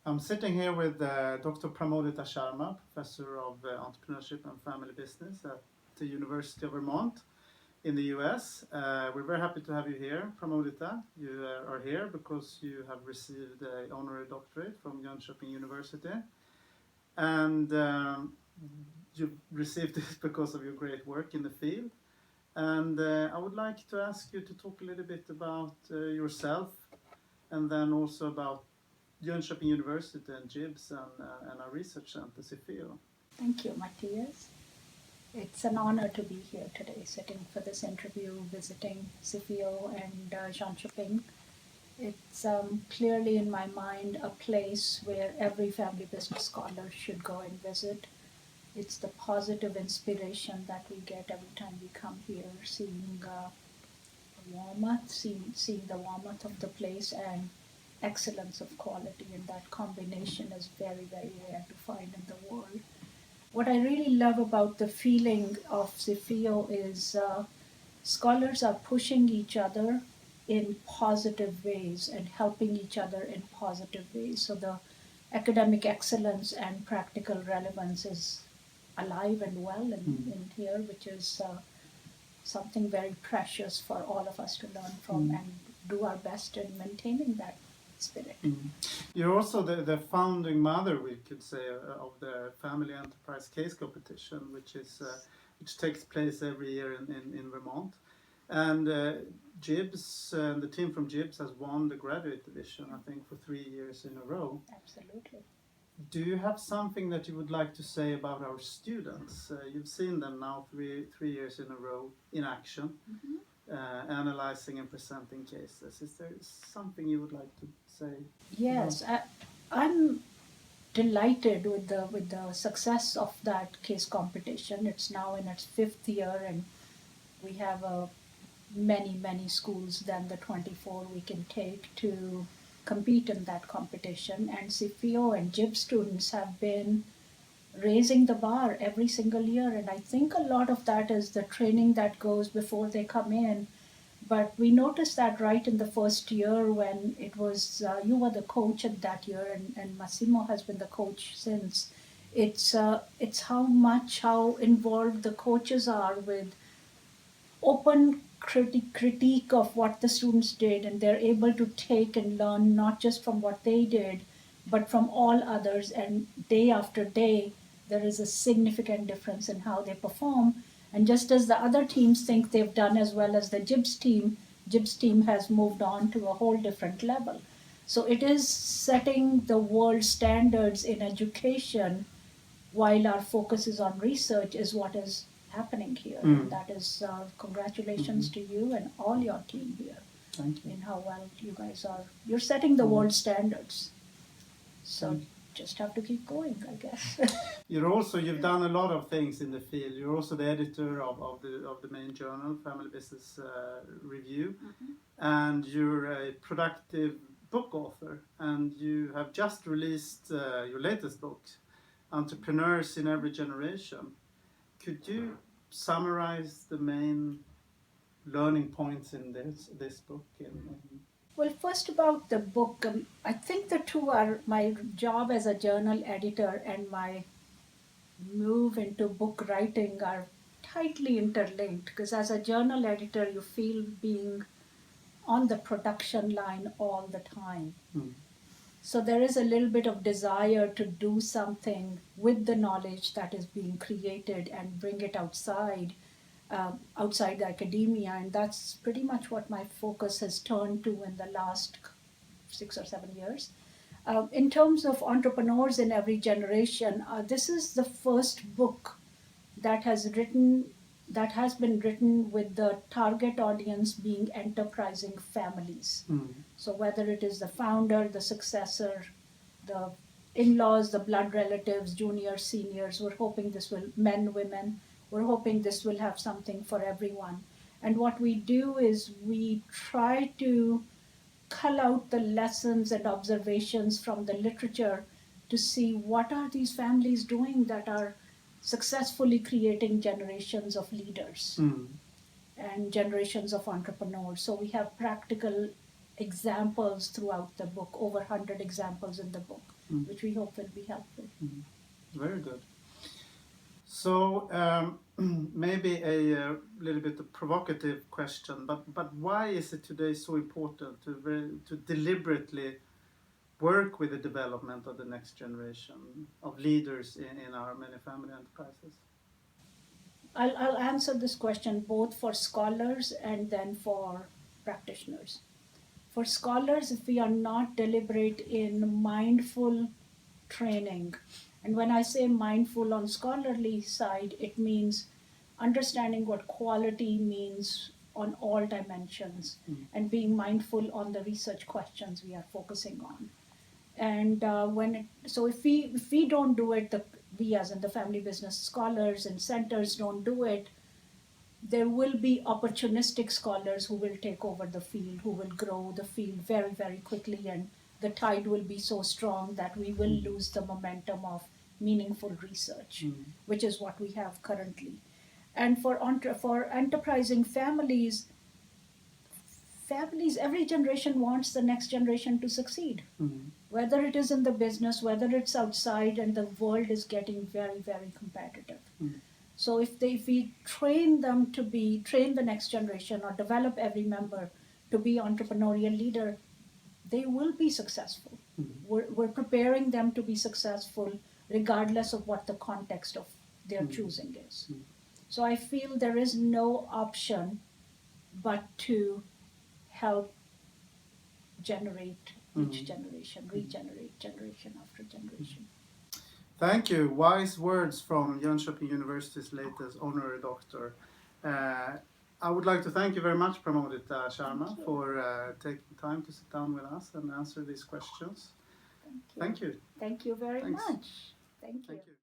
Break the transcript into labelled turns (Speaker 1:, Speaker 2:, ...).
Speaker 1: I'm sitting here with Dr. Pramodita Sharma, Professor of Entrepreneurship and Family Business at the University of Vermont in the US. We're very happy to have you here, Pramodita. You are here because you have received an Honorary Doctorate from Jönköping University. And you received it because of your great work in the field. And I would like to ask you to talk a little bit about yourself and then also about Jönköping University and JIBS and our research center, CeFEO.
Speaker 2: Thank you, Matthias. It's an honor to be here today, sitting for this interview, visiting CeFEO and Jönköping. It's clearly in my mind a place where every family business scholar should go and visit. It's the positive inspiration that we get every time we come here, seeing seeing the warmth of the place and excellence of quality, and that combination is very, very rare to find in the world. What I really love about the feeling of CeFEO is scholars are pushing each other in positive ways and helping each other in positive ways. So the academic excellence and practical relevance is alive and well in here, which is something very precious for all of us to learn from and do our best in maintaining that spirit.
Speaker 1: You're also the founding mother, we could say, of the Family Enterprise Case Competition, which takes place every year in Vermont. And JIBS, the team from JIBS has won the graduate division, I think, for 3 years in a row.
Speaker 2: Absolutely.
Speaker 1: Do you have something that you would like to say about our students? You've seen them now three years in a row in action. Analyzing and presenting cases. Is there something you would like to say?
Speaker 2: Yes, I'm delighted with the success of that case competition. It's now in its 5th year, and we have many schools than the 24 we can take to compete in that competition. And CeFEO and JIB students have been raising the bar every single year, and I think a lot of that is the training that goes before they come in. But we noticed that right in the first year when it was you were the coach at that year, and Massimo has been the coach since. It's how involved the coaches are with open critique of what the students did, and they're able to take and learn not just from what they did but from all others, and day after day there is a significant difference in how they perform. And just as the other teams think they've done as well as the JIBS team has moved on to a whole different level. So it is setting the world standards in education while our focus is on research is what is happening here. And that is congratulations to you and all your team here.
Speaker 1: Thank you.
Speaker 2: In how well you guys are. You're setting the world standards. So just have to keep going, I guess.
Speaker 1: You've done a lot of things in the field. You're also the editor of the main journal, Family Business Review, and you're a productive book author. And you have just released your latest book, Entrepreneurs in Every Generation. Could you summarize the main learning points in this book?
Speaker 2: Well, first about the book, I think the two are my job as a journal editor and my move into book writing are tightly interlinked, because as a journal editor you feel being on the production line all the time. So there is a little bit of desire to do something with the knowledge that is being created and bring it outside the academia, and that's pretty much what my focus has turned to in the last 6 or 7 years. In terms of entrepreneurs in every generation, this is the first book that has been written with the target audience being enterprising families. So whether it is the founder, the successor, the in-laws, the blood relatives, juniors, seniors, we're hoping this will, men, women, we're hoping this will have something for everyone. And what we do is we try to cull out the lessons and observations from the literature to see what are these families doing that are successfully creating generations of leaders and generations of entrepreneurs. So we have practical examples throughout the book, over 100 examples in the book. which we hope will be helpful.
Speaker 1: Very good. So maybe a little bit of provocative question, but why is it today so important to deliberately work with the development of the next generation of leaders in our many family enterprises?
Speaker 2: I'll answer this question both for scholars and then for practitioners. For scholars, if we are not deliberate in mindful training, and when I say mindful on scholarly side, it means understanding what quality means on all dimensions and being mindful on the research questions we are focusing on. And if we don't do it, we as in the family business scholars and centers don't do it, there will be opportunistic scholars who will take over the field, who will grow the field very, very quickly, and the tide will be so strong that we will lose the momentum of meaningful research, which is what we have currently. And for enterprising families, every generation wants the next generation to succeed. Whether it is in the business, whether it's outside, and the world is getting very, very competitive. So if we train the next generation or develop every member to be entrepreneurial leader, they will be successful. We're preparing them to be successful regardless of what the context of their choosing is. So I feel there is no option but to help generate each generation, regenerate generation after generation.
Speaker 1: Thank you. Wise words from Jönköping University's latest Honorary Doctor. I would like to thank you very much, Pramodita Sharma, for taking time to sit down with us and answer these questions. Thank you.
Speaker 2: Thank you very much. Thank you.
Speaker 1: Thank you.